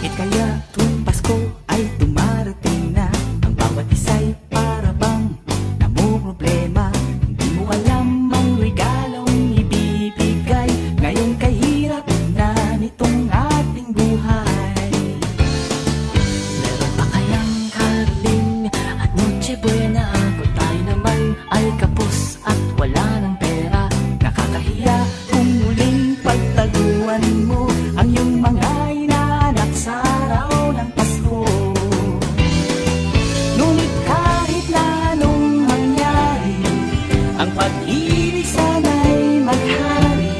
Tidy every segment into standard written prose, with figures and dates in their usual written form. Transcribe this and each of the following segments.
Kaya tuwing Pasko ay dumarating na, ang bawat isa'y para bang namumroblema. Hindi mo alam ang regalong ibibigay, ngayong kahirap na nitong ating buhay. Meron pa kayang harding at Noche Buena, kung tayo naman ay kapos at wala ng pera? Nakakahiya kung muling pagtaguan mo ang iyong mga inaanak sa araw ng Pasko. Ngunit kahit na anong mangyari, ang pag-ibig sana'y maghari.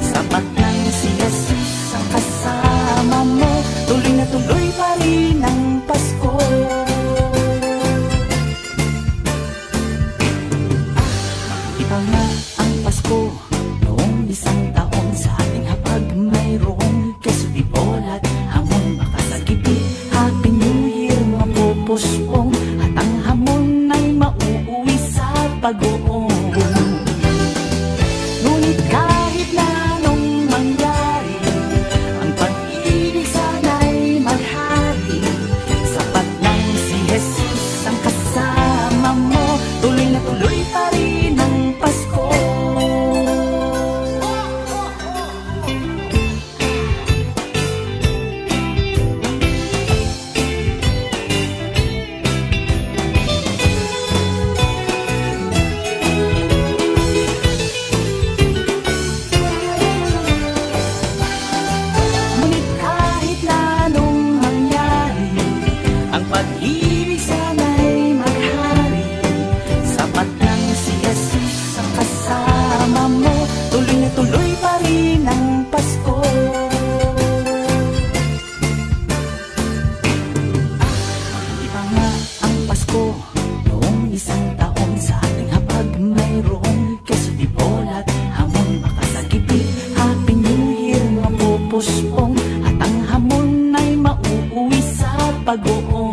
Sapat lang si Jesus ang kasama mo, tuloy na tuloy pa rin ang Pasko. Iba nga ang Pasko noong isang taon, sa ating hapag mayroong keso di bolat, hamon makasagipit. Happy New Year mapupuspong, at ang hamon ay mauuwi sa pag-uong. Ngunit kahit na anong mangyari, ang pag-ibig sana'y maghari. Sapat lang si Jesus ang kasama mo, tuloy na tuloy pa rin ang Pasko. Ngunit kahit na anong mangyari, ang pag-ibig sana'y maghari. Sapat lang si Jesus ang kasama mo, tuloy na tuloy pa rin ang Pasko. Iba nga ang Pasko noong isang taon, sa ating hapag mayroong keso di bolat, hamon makasagipit. Happy New Year mapupuspong, at ang hamon ay mauuwi sa pag-uong.